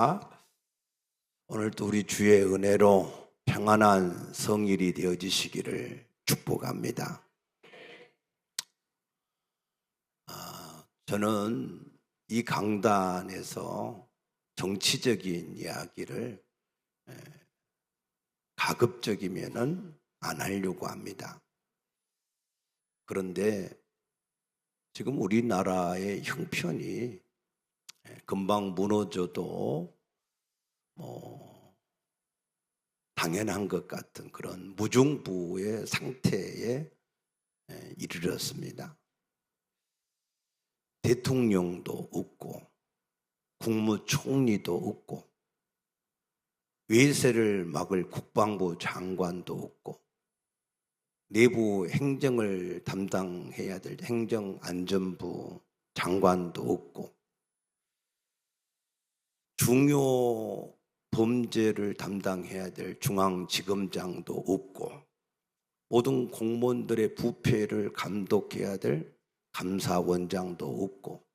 반갑습니다. 오늘도 우리 주의 은혜로 평안한 성일이 되어지시기를 축복합니다. 저는 이 강단에서 정치적인 이야기를 가급적이면은 안 하려고 합니다. 그런데 지금 우리나라의 형편이 금방 무너져도 당연한 것 같은 그런 무중부의 상태에 이르렀습니다. 대통령도 없고 국무총리도 없고 외세를 막을 국방부 장관도 없고 내부 행정을 담당해야 될 행정안전부 장관도 없고 중요 범죄를 담당해야 될 중앙지검장도 없고 모든 공무원들의 부패를 감독해야 될 감사원장도 없고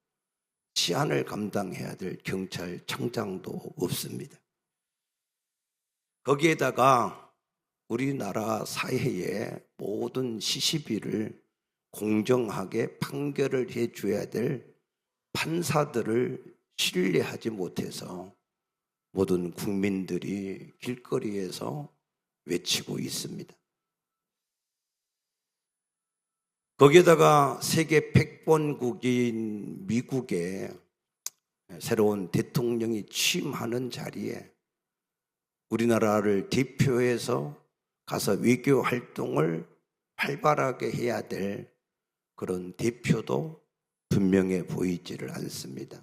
치안을 감당해야 될 경찰청장도 없습니다. 거기에다가 우리나라 사회의 모든 시시비를 공정하게 판결을 해줘야 될 판사들을 신뢰하지 못해서 모든 국민들이 길거리에서 외치고 있습니다. 거기에다가 세계 패권국인 미국의 새로운 대통령이 취임하는 자리에 우리나라를 대표해서 가서 외교 활동을 활발하게 해야 될 그런 대표도 분명해 보이지를 않습니다.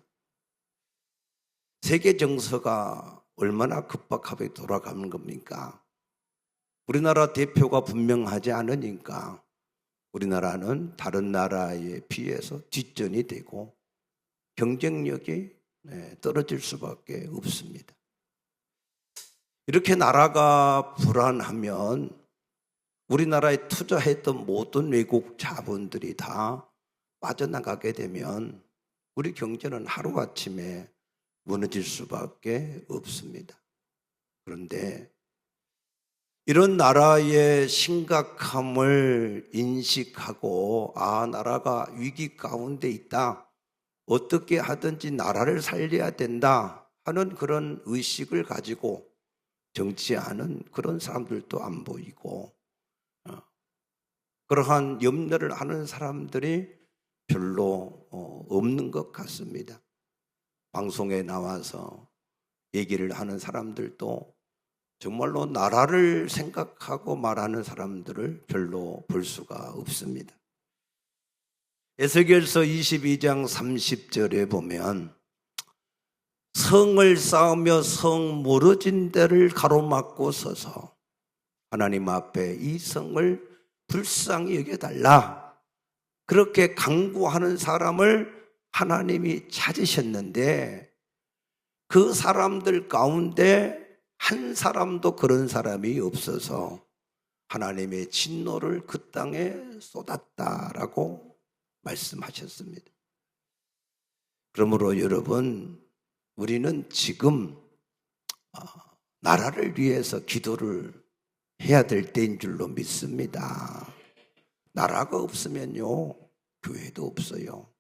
세계 정서가 얼마나 급박하게 돌아가는 겁니까? 우리나라 대표가 분명하지 않으니까 우리나라는 다른 나라에 비해서 뒷전이 되고 경쟁력이 떨어질 수밖에 없습니다. 이렇게 나라가 불안하면 우리나라에 투자했던 모든 외국 자본들이 다 빠져나가게 되면 우리 경제는 하루아침에 무너질 수밖에 없습니다. 그런데 이런 나라의 심각함을 인식하고 나라가 위기 가운데 있다, 어떻게 하든지 나라를 살려야 된다 하는 그런 의식을 가지고 정치하는 그런 사람들도 안 보이고 그러한 염려를 하는 사람들이 별로 없는 것 같습니다. 방송에 나와서 얘기를 하는 사람들도 정말로 나라를 생각하고 말하는 사람들을 별로 볼 수가 없습니다. 에스겔서 22장 30절에 보면 성을 쌓으며 성 무너진 데를 가로막고 서서 하나님 앞에 이 성을 불쌍히 여겨달라, 그렇게 강구하는 사람을 하나님이 찾으셨는데 그 사람들 가운데 한 사람도 그런 사람이 없어서 하나님의 진노를 그 땅에 쏟았다라고 말씀하셨습니다. 그러므로 여러분, 우리는 지금 나라를 위해서 기도를 해야 될 때인 줄로 믿습니다. 나라가 없으면요, 교회도 없어요.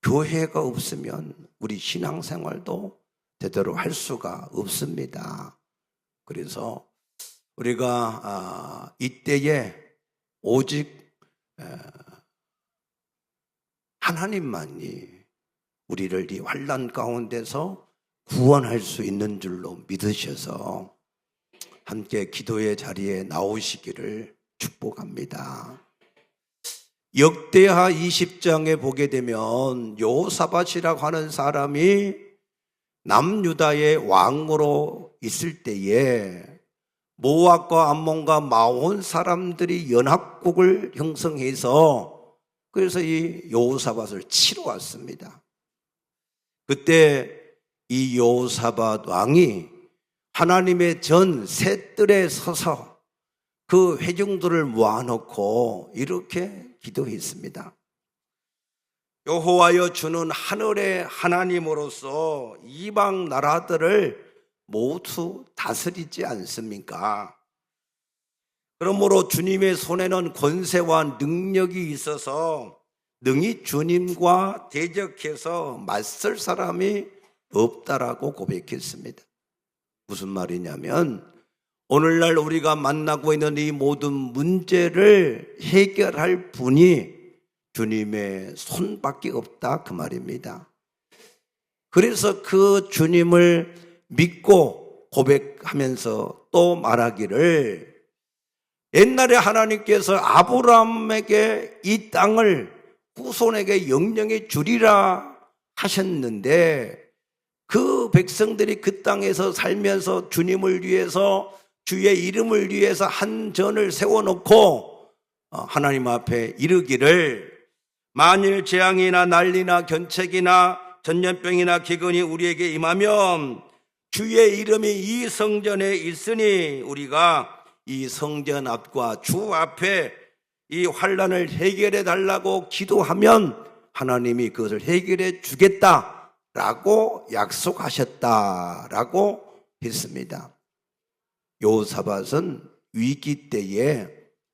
교회가 없으면 우리 신앙생활도 제대로 할 수가 없습니다. 그래서 우리가 이때에 오직 하나님만이 우리를 이 환난 가운데서 구원할 수 있는 줄로 믿으셔서 함께 기도의 자리에 나오시기를 축복합니다. 역대하 20장에 보게 되면 여호사밧이라고 하는 사람이 남유다의 왕으로 있을 때에 모압과 암몬과 마온 사람들이 연합국을 형성해서 그래서 이 여호사밧을 치러 왔습니다. 그때 이 여호사밧 왕이 하나님의 전 셋들에 서서 그 회중들을 모아놓고 이렇게 기도했습니다. 여호와여 주는 하늘의 하나님으로서 이방 나라들을 모두 다스리지 않습니까? 그러므로 주님의 손에는 권세와 능력이 있어서 능히 주님과 대적해서 맞설 사람이 없다라고 고백했습니다. 무슨 말이냐면 오늘날 우리가 만나고 있는 이 모든 문제를 해결할 분이 주님의 손밖에 없다 그 말입니다. 그래서 그 주님을 믿고 고백하면서 또 말하기를 옛날에 하나님께서 아브라함에게 이 땅을 후손에게 영영해 주리라 하셨는데 그 백성들이 그 땅에서 살면서 주님을 위해서 주의 이름을 위해서 한 전을 세워놓고 하나님 앞에 이르기를 만일 재앙이나 난리나 견책이나 전염병이나 기근이 우리에게 임하면 주의 이름이 이 성전에 있으니 우리가 이 성전 앞과 주 앞에 이 환난을 해결해 달라고 기도하면 하나님이 그것을 해결해 주겠다라고 약속하셨다라고 했습니다. 여호사밧은 위기 때에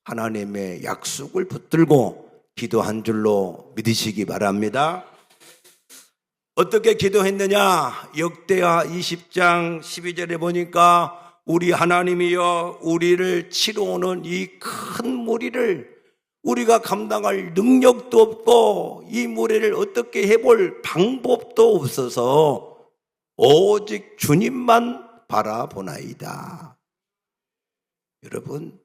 하나님의 약속을 붙들고 기도한 줄로 믿으시기 바랍니다. 어떻게 기도했느냐? 역대하 20장 12절에 보니까 우리 하나님이여 우리를 치러 오는 이 큰 무리를 우리가 감당할 능력도 없고 이 무리를 어떻게 해볼 방법도 없어서 오직 주님만 바라보나이다. 여러분,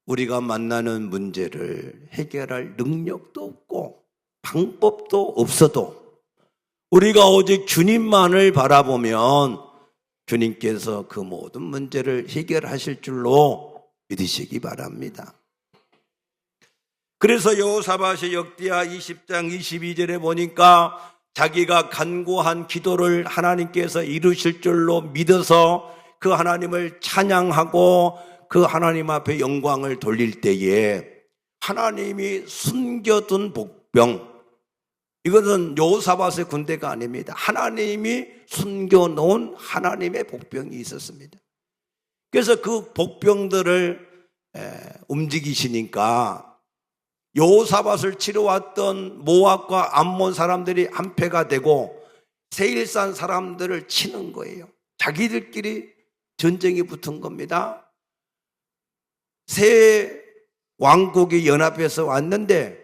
우리가 만나는 문제를 해결할 능력도 없고 방법도 없어도 우리가 오직 주님만을 바라보면 주님께서 그 모든 문제를 해결하실 줄로 믿으시기 바랍니다. 그래서 여호사밧이 역대하 20장 22절에 보니까 자기가 간구한 기도를 하나님께서 이루실 줄로 믿어서 그 하나님을 찬양하고 그 하나님 앞에 영광을 돌릴 때에 하나님이 숨겨둔 복병, 이것은 여호사밧의 군대가 아닙니다. 하나님이 숨겨놓은 하나님의 복병이 있었습니다. 그래서 그 복병들을 움직이시니까 여호사밧을 치러 왔던 모압과 암몬 사람들이 한패가 되고 세일산 사람들을 치는 거예요. 자기들끼리 전쟁이 붙은 겁니다. 세 왕국이 연합해서 왔는데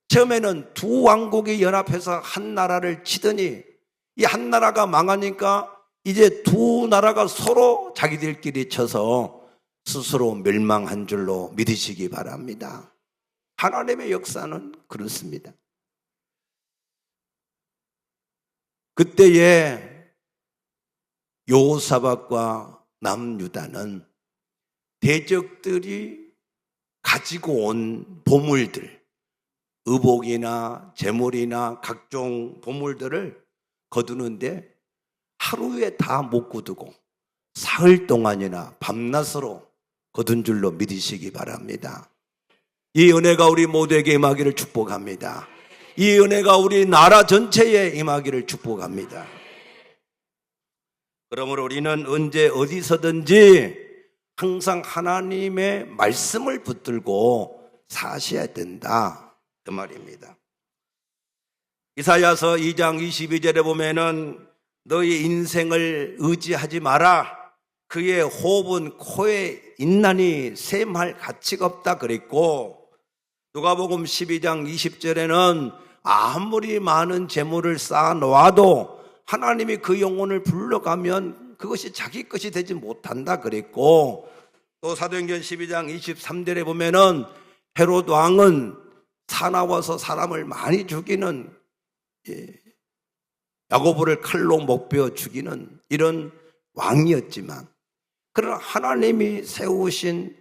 처음에는 두 왕국이 연합해서 한 나라를 치더니 이 한 나라가 망하니까 이제 두 나라가 서로 자기들끼리 쳐서 스스로 멸망한 줄로 믿으시기 바랍니다. 하나님의 역사는 그렇습니다. 그때에 여호사밧과 남유다는 대적들이 가지고 온 보물들, 의복이나 재물이나 각종 보물들을 거두는데 하루에 다 못 거두고 사흘 동안이나 밤낮으로 거둔 줄로 믿으시기 바랍니다. 이 은혜가 우리 모두에게 임하기를 축복합니다. 이 은혜가 우리 나라 전체에 임하기를 축복합니다. 그러므로 우리는 언제 어디서든지 항상 하나님의 말씀을 붙들고 사셔야 된다 그 말입니다. 이사야서 2장 22절에 보면은 너희 인생을 의지하지 마라. 그의 호흡은 코에 있나니 셈할 가치가 없다 그랬고, 누가복음 12장 20절에는 아무리 많은 재물을 쌓아 놓아도 하나님이 그 영혼을 불러가면 그것이 자기 것이 되지 못한다 그랬고, 또 사도행전 12장 23절에 보면은 헤롯 왕은 사나워서 사람을 많이 죽이는, 야고보를 칼로 목베어 죽이는 이런 왕이었지만, 그러나 하나님이 세우신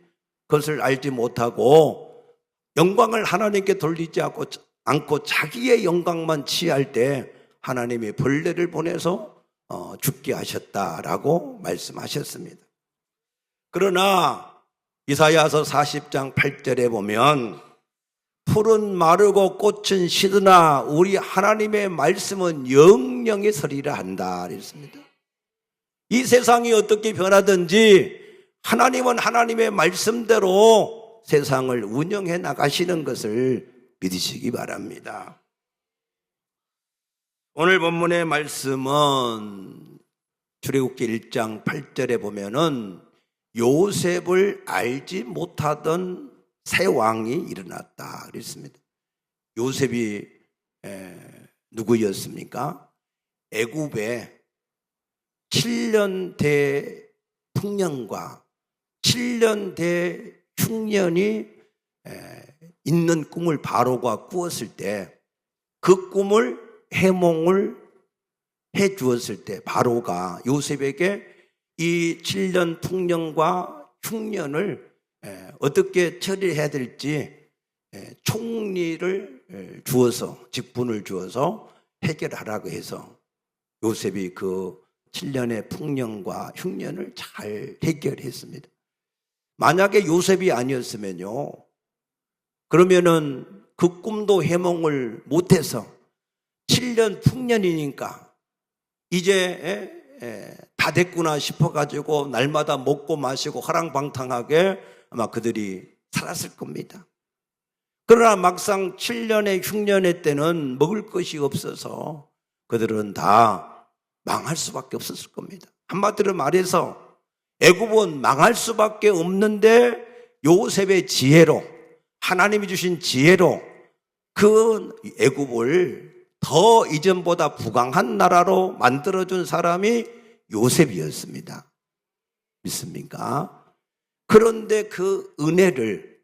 것을 알지 못하고 영광을 하나님께 돌리지 않고 자기의 영광만 취할 때 하나님이 벌레를 보내서 죽게 하셨다라고 말씀하셨습니다. 그러나 이사야서 40장 8절에 보면 풀은 마르고 꽃은 시드나 우리 하나님의 말씀은 영영이 서리라 한다 그랬습니다. 이 세상이 어떻게 변하든지 하나님은 하나님의 말씀대로 세상을 운영해 나가시는 것을 믿으시기 바랍니다. 오늘 본문의 말씀은 출애굽기 1장 8절에 보면은 요셉을 알지 못하던 새 왕이 일어났다 그랬습니다. 요셉이 누구였습니까? 애굽의 7년 대풍년과 7년 대흉년이 있는 꿈을 바로가 꾸었을 때 그 꿈을 해몽을 해 주었을 때 바로가 요셉에게 이 7년 풍년과 흉년을 어떻게 처리해야 될지 총리를 주어서 직분을 주어서 해결하라고 해서 요셉이 그 7년의 풍년과 흉년을 잘 해결했습니다. 만약에 요셉이 아니었으면요, 그러면은 그 꿈도 해몽을 못해서 7년 풍년이니까 이제 다 됐구나 싶어가지고 날마다 먹고 마시고 화랑방탕하게 아마 그들이 살았을 겁니다. 그러나 막상 7년의 흉년의 때는 먹을 것이 없어서 그들은 다 망할 수밖에 없었을 겁니다. 한마디로 말해서 애굽은 망할 수밖에 없는데 요셉의 지혜로, 하나님이 주신 지혜로 그 애굽을 더 이전보다 부강한 나라로 만들어준 사람이 요셉이었습니다. 믿습니까? 그런데 그 은혜를,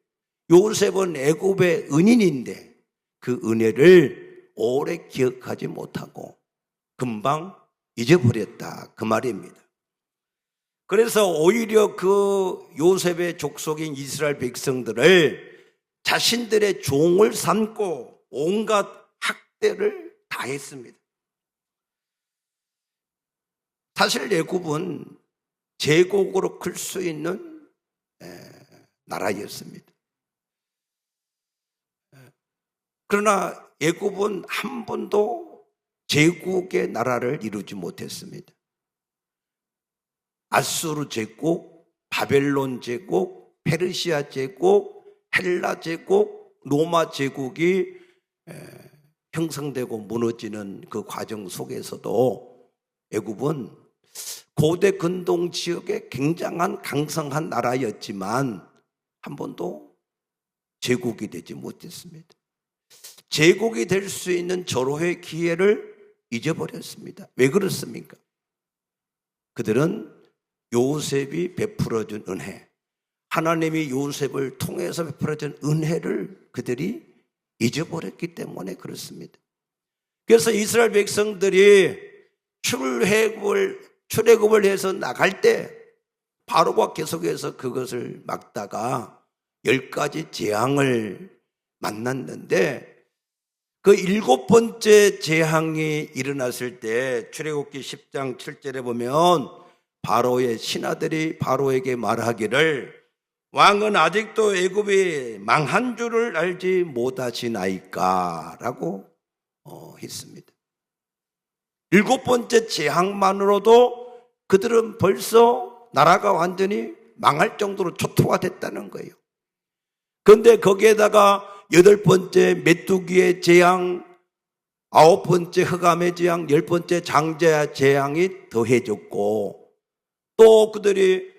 요셉은 애굽의 은인인데 그 은혜를 오래 기억하지 못하고 금방 잊어버렸다 그 말입니다. 그래서 오히려 그 요셉의 족속인 이스라엘 백성들을 자신들의 종을 삼고 온갖 학대를 다 했습니다. 사실 애굽은 제국으로 클 수 있는 나라였습니다. 그러나 애굽은 한 번도 제국의 나라를 이루지 못했습니다. 아수르 제국, 바벨론 제국, 페르시아 제국, 헬라 제국, 로마 제국이 형성되고 무너지는 그 과정 속에서도 애굽은 고대 근동 지역의 굉장한 강성한 나라였지만 한 번도 제국이 되지 못했습니다. 제국이 될 수 있는 절호의 기회를 잊어버렸습니다. 왜 그렇습니까? 그들은 요셉이 베풀어준 은혜, 하나님이 요셉을 통해서 베풀어준 은혜를 그들이 잊어버렸기 때문에 그렇습니다. 그래서 이스라엘 백성들이 출애굽을 해서 나갈 때 바로가 계속해서 그것을 막다가 10가지 재앙을 만났는데 그 7번째 재앙이 일어났을 때 출애굽기 10장 7절에 보면 바로의 신하들이 바로에게 말하기를 왕은 아직도 애굽이 망한 줄을 알지 못하시나이까 라고 했습니다. 7번째 재앙만으로도 그들은 벌써 나라가 완전히 망할 정도로 초토화 됐다는 거예요. 그런데 거기에다가 8번째 메뚜기의 재앙, 9번째 흑암의 재앙, 10번째 장자 재앙이 더해졌고 또 그들이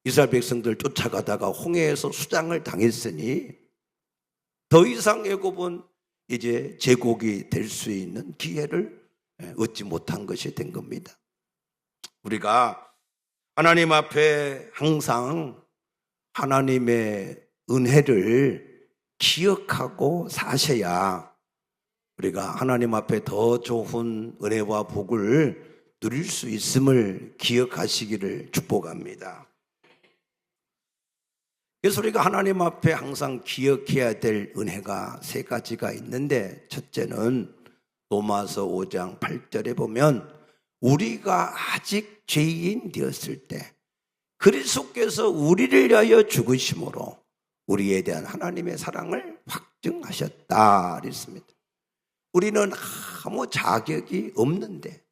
이스라엘 백성들 쫓아가다가 홍해에서 수장을 당했으니 더 이상 애굽은 이제 제국이 될 수 있는 기회를 얻지 못한 것이 된 겁니다. 우리가 하나님 앞에 항상 하나님의 은혜를 기억하고 사셔야 우리가 하나님 앞에 더 좋은 은혜와 복을 누릴 수 있음을 기억하시기를 축복합니다. 그래서 우리가 하나님 앞에 항상 기억해야 될 은혜가 3가지가 있는데 첫째는 로마서 5장 8절에 보면 우리가 아직 죄인 되었을 때 그리스도께서 우리를 위하여 죽으심으로 우리에 대한 하나님의 사랑을 확증하셨다 그랬습니다. 우리는 아무 자격이 없는데,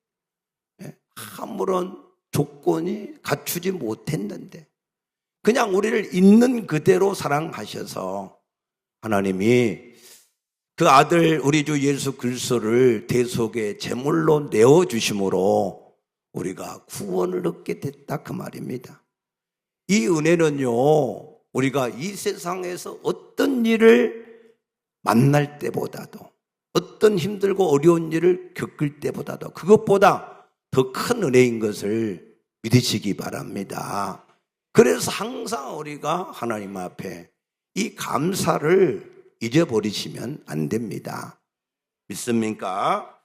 아무런 조건이 갖추지 못했는데 그냥 우리를 있는 그대로 사랑하셔서 하나님이 그 아들 우리 주 예수 그리스도를 대속의 제물로 내어주심으로 우리가 구원을 얻게 됐다 그 말입니다. 이 은혜는요, 우리가 이 세상에서 어떤 일을 만날 때보다도, 어떤 힘들고 어려운 일을 겪을 때보다도 그것보다 더 큰 은혜인 것을 믿으시기 바랍니다. 그래서 항상 우리가 하나님 앞에 이 감사를 잊어버리시면 안 됩니다. 믿습니까?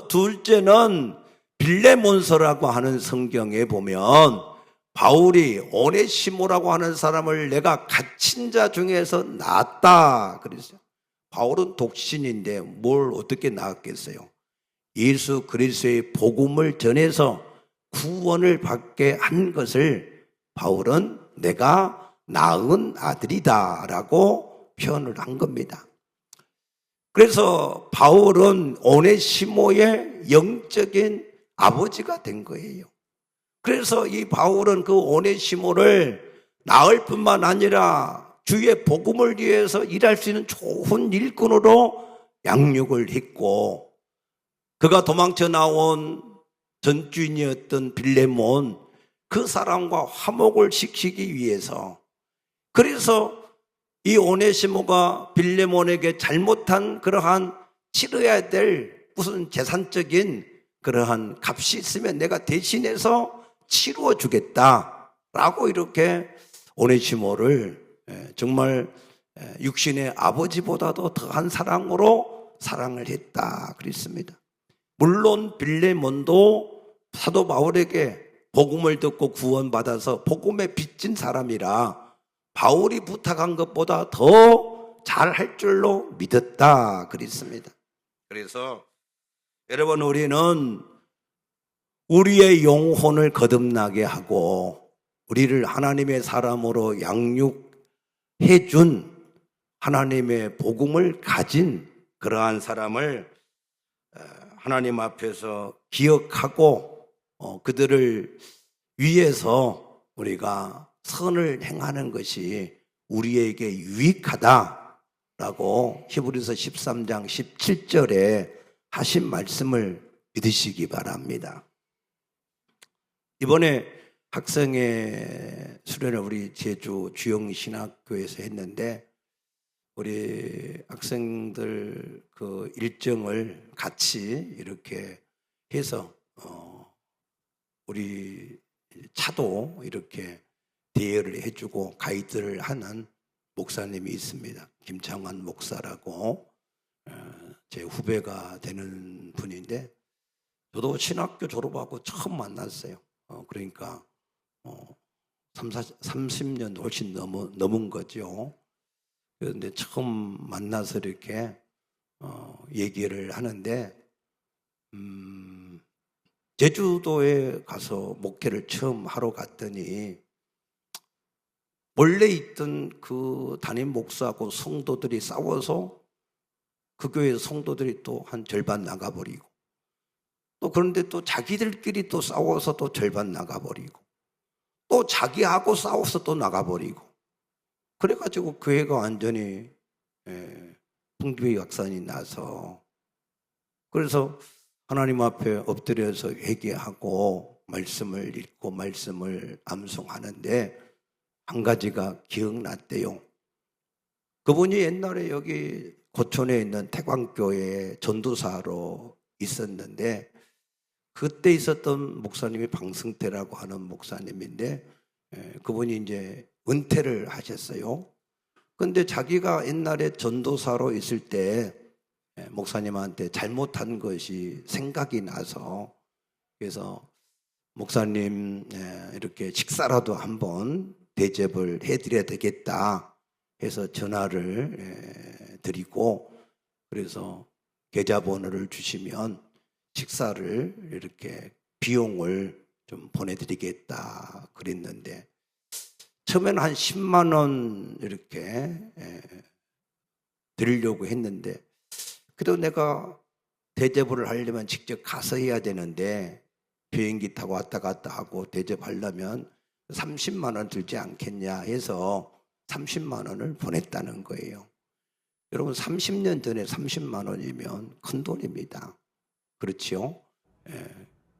둘째는 빌레몬서라고 하는 성경에 보면 바울이 오네시모라고 하는 사람을 내가 갇힌 자 중에서 낳았다 그랬어요. 바울은 독신인데 뭘 어떻게 낳았겠어요? 예수 그리스도의 복음을 전해서 구원을 받게 한 것을 바울은 내가 낳은 아들이다 라고 표현을 한 겁니다. 그래서 바울은 오네시모의 영적인 아버지가 된 거예요. 그래서 이 바울은 그 오네시모를 낳을 뿐만 아니라 주의 복음을 위해서 일할 수 있는 좋은 일꾼으로 양육을 했고, 그가 도망쳐 나온 전주인이었던 빌레몬 그 사람과 화목을 시키기 위해서, 그래서 이 오네시모가 빌레몬에게 잘못한 그러한 치러야 될 무슨 재산적인 그러한 값이 있으면 내가 대신해서 치루어 주겠다라고 이렇게 오네시모를 정말 육신의 아버지보다도 더한 사랑으로 사랑을 했다 그랬습니다. 물론 빌레몬도 사도 바울에게 복음을 듣고 구원받아서 복음에 빚진 사람이라 바울이 부탁한 것보다 더 잘할 줄로 믿었다 그랬습니다. 그래서 여러분, 우리는 우리의 영혼을 거듭나게 하고 우리를 하나님의 사람으로 양육해 준 하나님의 복음을 가진 그러한 사람을 하나님 앞에서 기억하고 그들을 위해서 우리가 선을 행하는 것이 우리에게 유익하다라고 히브리서 13장 17절에 하신 말씀을 믿으시기 바랍니다. 이번에 학생회 수련을 우리 제주 주영신학교에서 했는데 우리 학생들 그 일정을 같이 이렇게 해서 우리 차도 이렇게 대여를 해주고 가이드를 하는 목사님이 있습니다. 김창환 목사라고 제 후배가 되는 분인데 저도 신학교 졸업하고 처음 만났어요. 그러니까 30년 훨씬 넘은 거죠. 그런데 처음 만나서 이렇게 얘기를 하는데 제주도에 가서 목회를 처음 하러 갔더니 원래 있던 그 담임 목사하고 성도들이 싸워서 그 교회 성도들이 또 한 절반 나가버리고, 또 그런데 또 자기들끼리 또 싸워서 또 절반 나가버리고, 또 자기하고 싸워서 또 나가버리고, 그래가지고 교회가 완전히 풍비박산이 나서, 그래서 하나님 앞에 엎드려서 회개하고 말씀을 읽고 말씀을 암송하는데 한 가지가 기억났대요. 그분이 옛날에 여기 고촌에 있는 태광교회에 전도사로 있었는데 그때 있었던 목사님이 방승태라고 하는 목사님인데 그분이 이제 은퇴를 하셨어요. 근데 자기가 옛날에 전도사로 있을 때 목사님한테 잘못한 것이 생각이 나서, 그래서 목사님 이렇게 식사라도 한번 대접을 해드려야 되겠다 해서 전화를 드리고, 그래서 계좌번호를 주시면 식사를 이렇게 비용을 좀 보내드리겠다 그랬는데, 처음에는 한 10만 원 이렇게 드리려고 했는데, 그래도 내가 대접을 하려면 직접 가서 해야 되는데 비행기 타고 왔다 갔다 하고 대접하려면 30만 원 들지 않겠냐 해서 30만 원을 보냈다는 거예요. 여러분, 30년 전에 30만 원이면 큰 돈입니다. 그렇죠?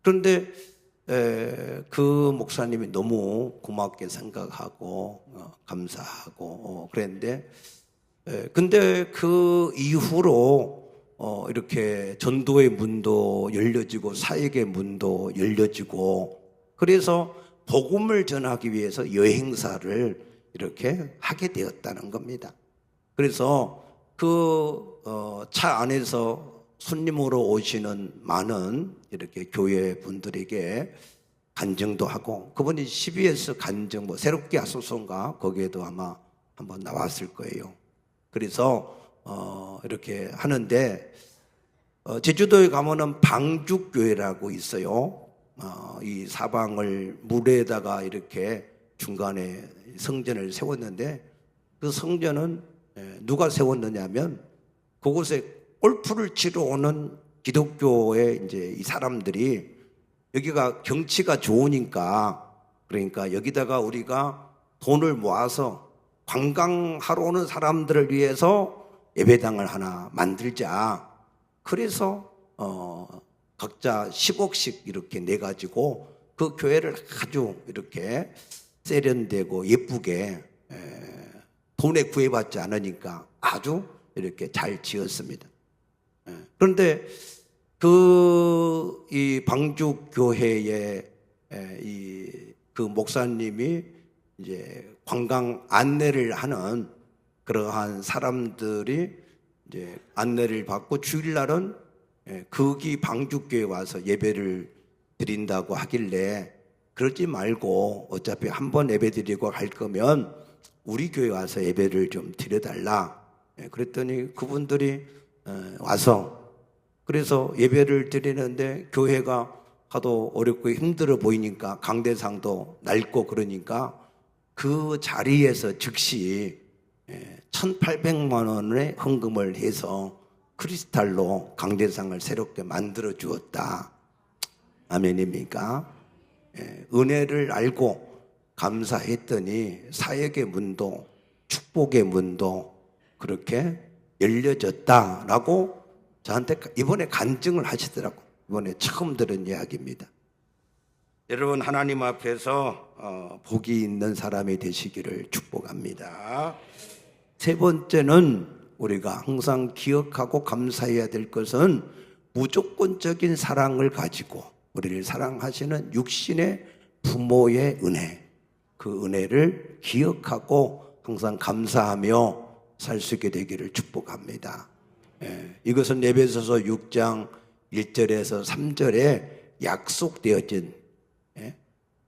그런데 그 목사님이 너무 고맙게 생각하고 감사하고 그랬는데, 근데 그 이후로 이렇게 전도의 문도 열려지고 사역의 문도 열려지고, 그래서 복음을 전하기 위해서 여행사를 이렇게 하게 되었다는 겁니다. 그래서 그 차 안에서 손님으로 오시는 많은 이렇게 교회 분들에게 간증도 하고, 그분이 CBS 간증 새롭게 하소서인가 거기에도 아마 한번 나왔을 거예요. 그래서 이렇게 하는데, 제주도에 가면은 방죽교회라고 있어요. 이 사방을 물에다가 이렇게 중간에 성전을 세웠는데, 그 성전은 누가 세웠느냐면 그곳에 골프를 치러 오는 기독교의 이제 이 사람들이, 여기가 경치가 좋으니까, 그러니까 여기다가 우리가 돈을 모아서 관광하러 오는 사람들을 위해서 예배당을 하나 만들자. 그래서 각자 10억씩 이렇게 내가지고 그 교회를 아주 이렇게 세련되고 예쁘게, 돈에 구애받지 않으니까 아주 이렇게 잘 지었습니다. 그런데 이 방죽교회의 그 목사님이 이제 관광 안내를 하는 그러한 사람들이 이제 안내를 받고 주일날은 거기 방죽교회 와서 예배를 드린다고 하길래, 그러지 말고 어차피 한 번 예배 드리고 갈 거면 우리 교회 와서 예배를 좀 드려달라. 그랬더니 그분들이 와서, 그래서 예배를 드리는데 교회가 하도 어렵고 힘들어 보이니까 강대상도 낡고 그러니까 그 자리에서 즉시 1,800만 원의 헌금을 해서 크리스탈로 강대상을 새롭게 만들어 주었다. 아멘입니까? 은혜를 알고 감사했더니 사역의 문도 축복의 문도 그렇게 열려졌다라고 저한테 이번에 간증을 하시더라고요. 이번에 처음 들은 이야기입니다. 여러분, 하나님 앞에서 복이 있는 사람이 되시기를 축복합니다. 세 번째는 우리가 항상 기억하고 감사해야 될 것은 무조건적인 사랑을 가지고 우리를 사랑하시는 육신의 부모의 은혜, 그 은혜를 기억하고 항상 감사하며 살 수 있게 되기를 축복합니다. 이것은 에베소서 6장 1절에서 3절에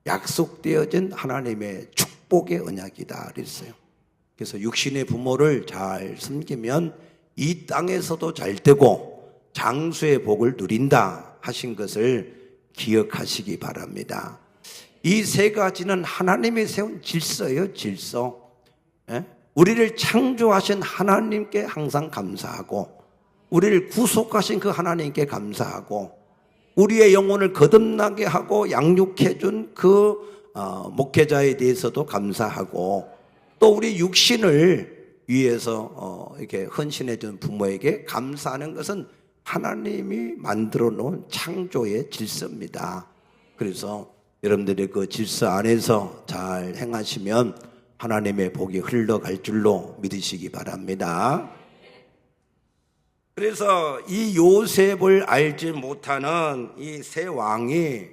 약속되어진 하나님의 축복의 언약이다 그랬어요. 그래서 육신의 부모를 잘 섬기면 이 땅에서도 잘 되고 장수의 복을 누린다 하신 것을 기억하시기 바랍니다. 이 세 가지는 하나님이 세운 질서예요, 질서. 우리를 창조하신 하나님께 항상 감사하고, 우리를 구속하신 그 하나님께 감사하고, 우리의 영혼을 거듭나게 하고 양육해준 그 목회자에 대해서도 감사하고, 또 우리 육신을 위해서 이렇게 헌신해준 부모에게 감사하는 것은 하나님이 만들어 놓은 창조의 질서입니다. 그래서 여러분들의 그 질서 안에서 잘 행하시면 하나님의 복이 흘러갈 줄로 믿으시기 바랍니다. 그래서 이 요셉을 알지 못하는 이 세 왕이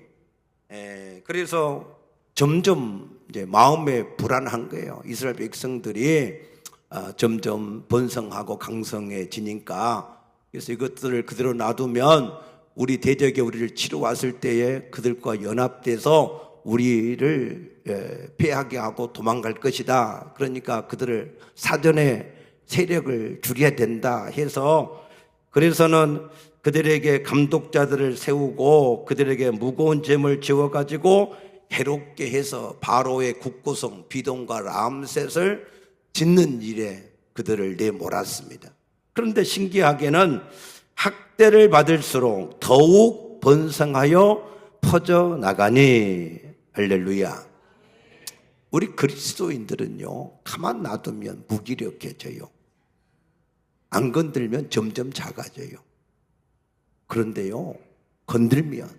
그래서 점점 이제 마음에 불안한 거예요. 이스라엘 백성들이 점점 번성하고 강성해지니까, 그래서 이것들을 그대로 놔두면 우리 대적이 우리를 치러 왔을 때에 그들과 연합돼서 우리를 패하게 하고 도망갈 것이다. 그러니까 그들을 사전에 세력을 줄여야 된다 해서, 그래서는 그들에게 감독자들을 세우고 그들에게 무거운 짐을 지워가지고 해롭게 해서 바로의 국고성 비동과 람셋을 짓는 일에 그들을 내몰았습니다. 그런데 신기하게는 학대를 받을수록 더욱 번성하여 퍼져나가니 할렐루야. 우리 그리스도인들은요, 가만 놔두면 무기력해져요. 안 건들면 점점 작아져요. 그런데요, 건들면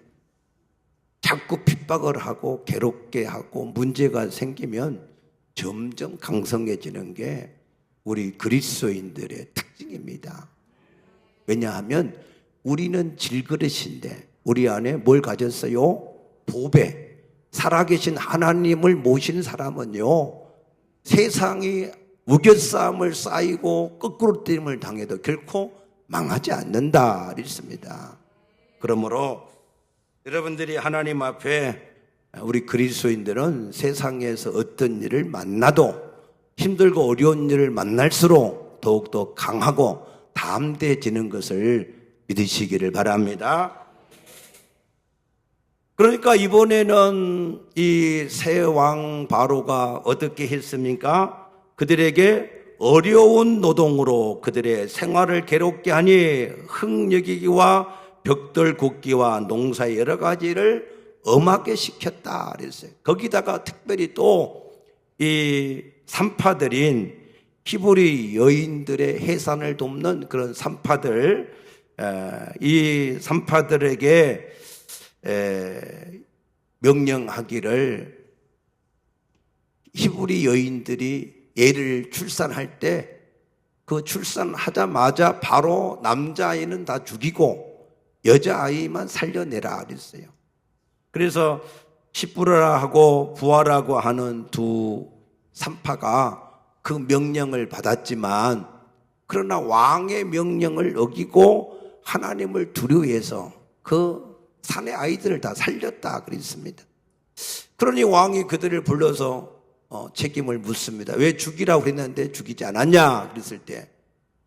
자꾸 핍박을 하고 괴롭게 하고 문제가 생기면 점점 강성해지는 게 우리 그리스도인들의 특징입니다. 왜냐하면 우리는 질그릇인데 우리 안에 뭘 가졌어요? 보배. 살아계신 하나님을 모신 사람은요, 세상이 우겨싸움을 쌓이고 거꾸로 때림을 당해도 결코 망하지 않는다 그랬습니다. 그러므로 여러분들이 하나님 앞에, 우리 그리스도인들은 세상에서 어떤 일을 만나도 힘들고 어려운 일을 만날수록 더욱더 강하고 담대해지는 것을 믿으시기를 바랍니다. 그러니까 이번에는 이 새 왕 바로가 어떻게 했습니까? 그들에게 어려운 노동으로 그들의 생활을 괴롭게 하니 흙여기기와 벽돌 굽기와 농사의 여러 가지를 엄하게 시켰다 그랬어요. 거기다가 특별히 또 이 산파들인 히브리 여인들의 해산을 돕는 그런 산파들, 이 산파들에게 명령하기를, 히브리 여인들이 애를 출산할 때 그 출산하자마자 바로 남자아이는 다 죽이고 여자아이만 살려내라 그랬어요. 그래서 시부라라 하고 부하라고 하는 두 산파가 그 명령을 받았지만, 그러나 왕의 명령을 어기고 하나님을 두려워해서 그 산의 아이들을 다 살렸다 그랬습니다. 그러니 왕이 그들을 불러서 책임을 묻습니다. 왜 죽이라고 그랬는데 죽이지 않았냐 그랬을 때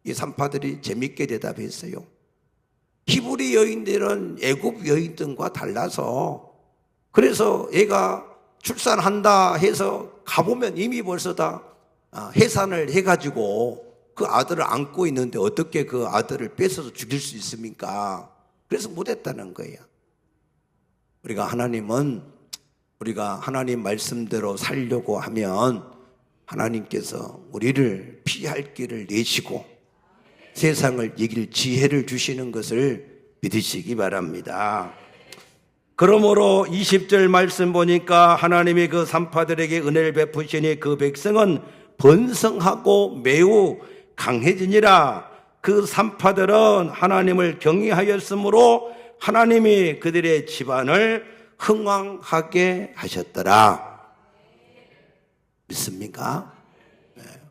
이 산파들이 재밌게 대답했어요. 히브리 여인들은 애굽 여인들과 달라서, 그래서 애가 출산한다 해서 가보면 이미 벌써 다 해산을 해가지고 그 아들을 안고 있는데 어떻게 그 아들을 뺏어서 죽일 수 있습니까? 그래서 못했다는 거예요. 우리가 하나님 말씀대로 살려고 하면 하나님께서 우리를 피할 길을 내시고 세상을 이길 지혜를 주시는 것을 믿으시기 바랍니다. 그러므로 20절 말씀 보니까 하나님이 그 산파들에게 은혜를 베푸시니 그 백성은 번성하고 매우 강해지니라. 그 산파들은 하나님을 경외하였으므로 하나님이 그들의 집안을 흥왕하게 하셨더라. 믿습니까?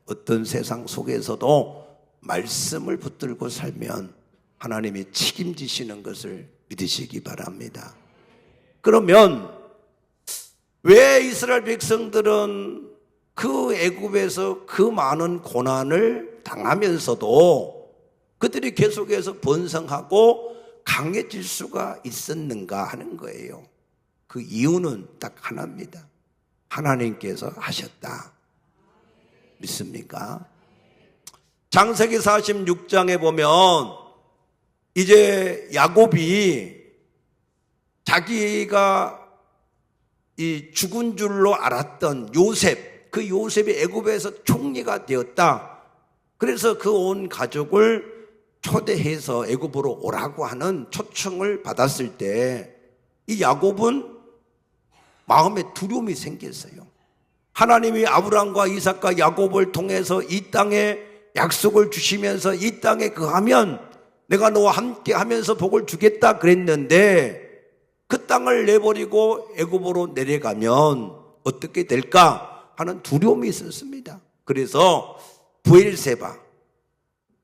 어떤 세상 속에서도 말씀을 붙들고 살면 하나님이 책임지시는 것을 믿으시기 바랍니다. 그러면 왜 이스라엘 백성들은 그 애굽에서 그 많은 고난을 당하면서도 그들이 계속해서 번성하고 강해질 수가 있었는가 하는 거예요. 그 이유는 딱 하나입니다. 하나님께서 하셨다. 믿습니까? 창세기 46장에 보면 이제 야곱이 자기가 이 죽은 줄로 알았던 요셉, 그 요셉이 애굽에서 총리가 되었다. 그래서 그 온 가족을 초대해서 애굽으로 오라고 하는 초청을 받았을 때 이 야곱은 마음에 두려움이 생겼어요. 하나님이 아브라함과 이삭과 야곱을 통해서 이 땅에 약속을 주시면서 이 땅에 거하면 내가 너와 함께 하면서 복을 주겠다 그랬는데 그 땅을 내버리고 애굽으로 내려가면 어떻게 될까 하는 두려움이 있었습니다. 그래서 브엘세바,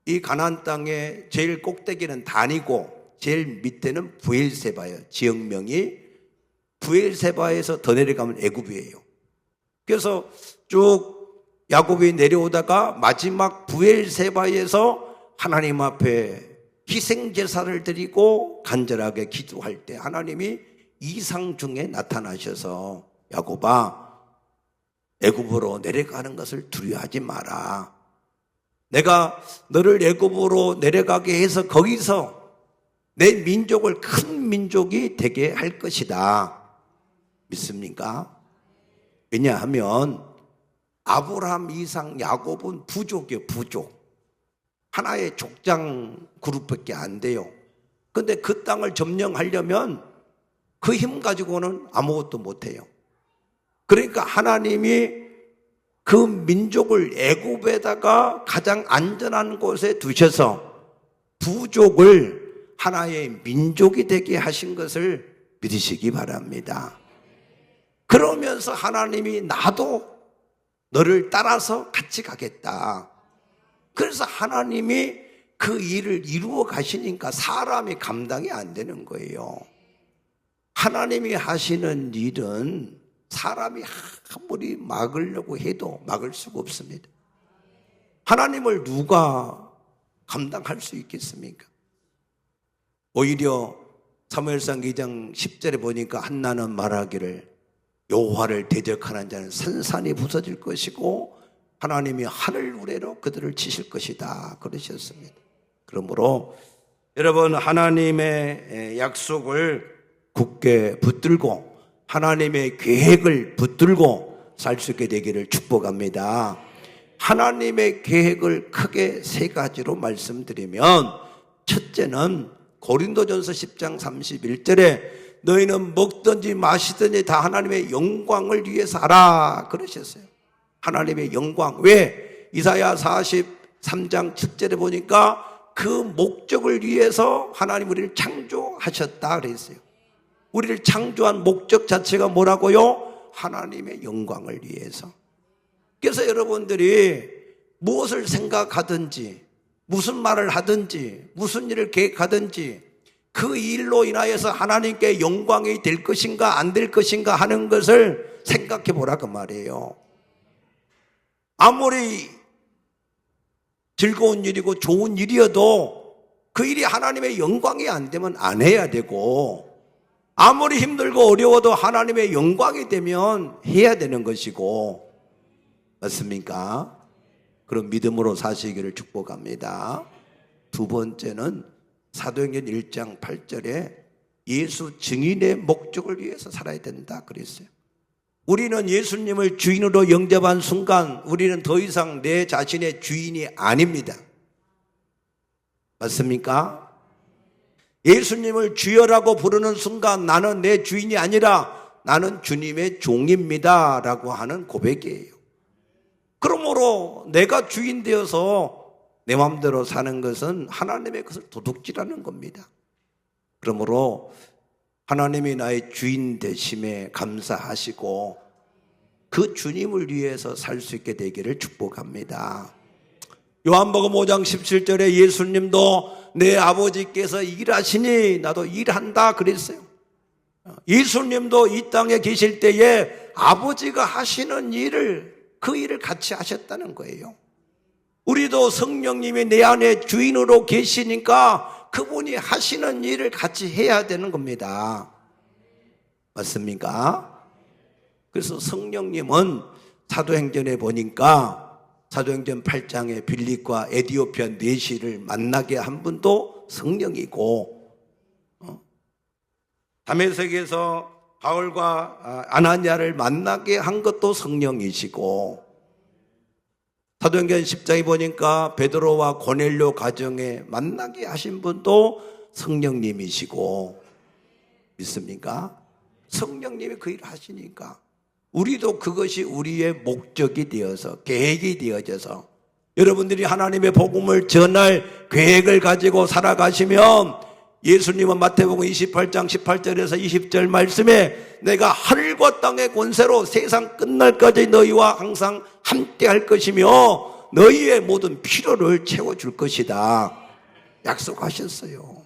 이 가나안 땅의 제일 꼭대기는 단이고 제일 밑에는 브엘세바예요. 지역명이 브엘세바에서 더 내려가면 애굽이에요. 그래서 쭉 야곱이 내려오다가 마지막 브엘세바에서 하나님 앞에 희생 제사를 드리고 간절하게 기도할 때 하나님이 이상 중에 나타나셔서 야곱아, 애굽으로 내려가는 것을 두려워하지 마라. 내가 너를 애굽으로 내려가게 해서 거기서 내 민족을 큰 민족이 되게 할 것이다. 믿습니까? 왜냐하면 아브라함, 이삭, 야곱은 부족이에요. 부족. 하나의 족장 그룹밖에 안 돼요. 근데 그 땅을 점령하려면 그 힘 가지고는 아무것도 못해요. 그러니까 하나님이 그 민족을 애굽에다가 가장 안전한 곳에 두셔서 부족을 하나의 민족이 되게 하신 것을 믿으시기 바랍니다. 그러면서 하나님이 나도 너를 따라서 같이 가겠다. 그래서 하나님이 그 일을 이루어 가시니까 사람이 감당이 안 되는 거예요. 하나님이 하시는 일은 사람이 아무리 막으려고 해도 막을 수가 없습니다. 하나님을 누가 감당할 수 있겠습니까? 오히려 사무엘상 2장 10절에 보니까 한나는 말하기를 여호와를 대적하는 자는 산산이 부서질 것이고 하나님이 하늘 우레로 그들을 치실 것이다 그러셨습니다. 그러므로 여러분, 하나님의 약속을 굳게 붙들고 하나님의 계획을 붙들고 살 수 있게 되기를 축복합니다. 하나님의 계획을 크게 세 가지로 말씀드리면, 첫째는 고린도전서 10장 31절에 너희는 먹든지 마시든지 다 하나님의 영광을 위해서 하라 그러셨어요. 하나님의 영광. 왜? 이사야 43장 7절에 보니까 그 목적을 위해서 하나님 우리를 창조하셨다 그랬어요. 우리를 창조한 목적 자체가 뭐라고요? 하나님의 영광을 위해서. 그래서 여러분들이 무엇을 생각하든지 무슨 말을 하든지 무슨 일을 계획하든지 그 일로 인하여서 하나님께 영광이 될 것인가 안 될 것인가 하는 것을 생각해 보라 그 말이에요. 아무리 즐거운 일이고 좋은 일이어도 그 일이 하나님의 영광이 안 되면 안 해야 되고, 아무리 힘들고 어려워도 하나님의 영광이 되면 해야 되는 것이고, 맞습니까? 그런 믿음으로 사시기를 축복합니다. 두 번째는 사도행전 1장 8절에 예수 증인의 목적을 위해서 살아야 된다 그랬어요. 우리는 예수님을 주인으로 영접한 순간 우리는 더 이상 내 자신의 주인이 아닙니다. 맞습니까? 예수님을 주여라고 부르는 순간 나는 내 주인이 아니라 나는 주님의 종입니다 라고 하는 고백이에요. 그러므로 내가 주인 되어서 내 마음대로 사는 것은 하나님의 것을 도둑질하는 겁니다. 그러므로 하나님이 나의 주인 되심에 감사하시고 그 주님을 위해서 살 수 있게 되기를 축복합니다. 요한복음 5장 17절에 예수님도 내 아버지께서 일하시니 나도 일한다 그랬어요. 예수님도 이 땅에 계실 때에 아버지가 하시는 일을, 그 일을 같이 하셨다는 거예요. 우리도 성령님이 내 안에 주인으로 계시니까 그분이 하시는 일을 같이 해야 되는 겁니다. 맞습니까? 그래서 성령님은 사도행전에 보니까 사도행전 8장에 빌립과 에디오피아 내시를 만나게 한 분도 성령이고, 다메섹에서 바울과 아나니아를 만나게 한 것도 성령이시고, 사도행전 10장에 보니까 베드로와 고넬료 가정에 만나게 하신 분도 성령님이시고, 믿습니까? 성령님이 그 일을 하시니까 우리도 그것이 우리의 목적이 되어서, 계획이 되어져서 여러분들이 하나님의 복음을 전할 계획을 가지고 살아가시면, 예수님은 마태복음 28장 18절에서 20절 말씀에 내가 하늘과 땅의 권세로 세상 끝날까지 너희와 항상 함께 할 것이며 너희의 모든 필요를 채워줄 것이다 약속하셨어요.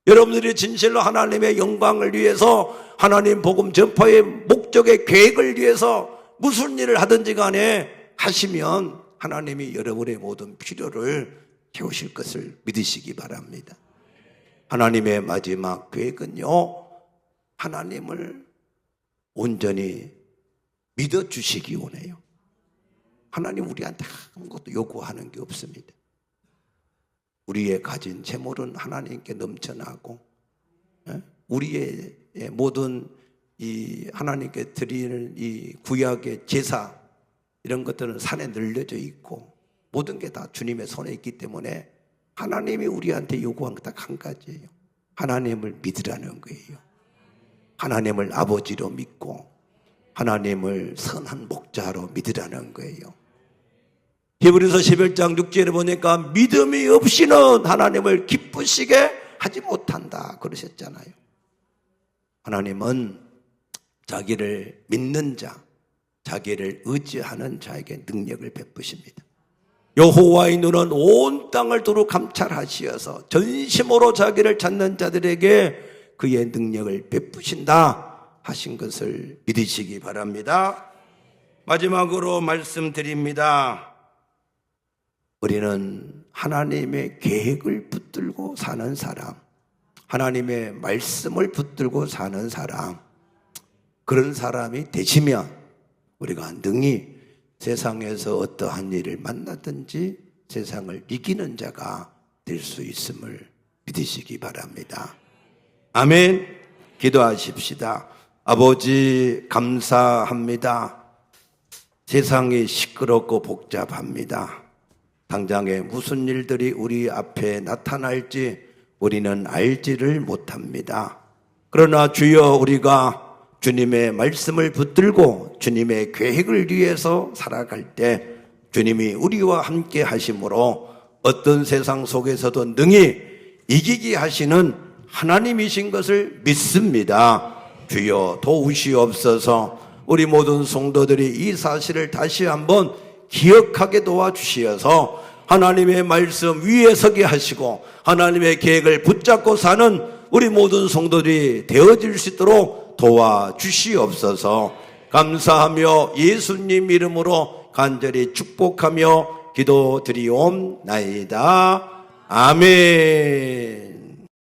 여러분들이 진실로 하나님의 영광을 위해서, 하나님 복음 전파의 목적의 계획을 위해서 무슨 일을 하든지 간에 하시면 하나님이 여러분의 모든 필요를 채우실 것을 믿으시기 바랍니다. 하나님의 마지막 계획은요, 하나님을 온전히 믿어주시기 원해요. 하나님 우리한테 아무것도 요구하는 게 없습니다. 우리의 가진 재물은 하나님께 넘쳐나고, 우리의 모든 이 하나님께 드리는 이 구약의 제사 이런 것들은 산에 늘려져 있고 모든 게 다 주님의 손에 있기 때문에 하나님이 우리한테 요구한 거 딱 한 가지예요. 하나님을 믿으라는 거예요. 하나님을 아버지로 믿고 하나님을 선한 목자로 믿으라는 거예요. 히브리서 11장 6절에 보니까 믿음이 없이는 하나님을 기쁘시게 하지 못한다 그러셨잖아요. 하나님은 자기를 믿는 자, 자기를 의지하는 자에게 능력을 베푸십니다. 여호와의 눈은 온 땅을 두루 감찰하시어서 전심으로 자기를 찾는 자들에게 그의 능력을 베푸신다 하신 것을 믿으시기 바랍니다. 마지막으로 말씀드립니다. 우리는 하나님의 계획을 붙들고 사는 사람, 하나님의 말씀을 붙들고 사는 사람, 그런 사람이 되시면 우리가 능히 세상에서 어떠한 일을 만나든지 세상을 이기는 자가 될 수 있음을 믿으시기 바랍니다. 아멘. 기도하십시다. 아버지 감사합니다. 세상이 시끄럽고 복잡합니다. 당장에 무슨 일들이 우리 앞에 나타날지 우리는 알지를 못합니다. 그러나 주여 우리가 주님의 말씀을 붙들고 주님의 계획을 위해서 살아갈 때 주님이 우리와 함께 하심으로 어떤 세상 속에서도 능히 이기게 하시는 하나님이신 것을 믿습니다. 주여 도우시옵소서. 우리 모든 성도들이 이 사실을 다시 한번 기억하게 도와주시어서 하나님의 말씀 위에 서게 하시고 하나님의 계획을 붙잡고 사는 우리 모든 성도들이 되어질 수 있도록 도와주시옵소서. 감사하며 예수님 이름으로 간절히 축복하며 기도드리옵나이다. 아멘.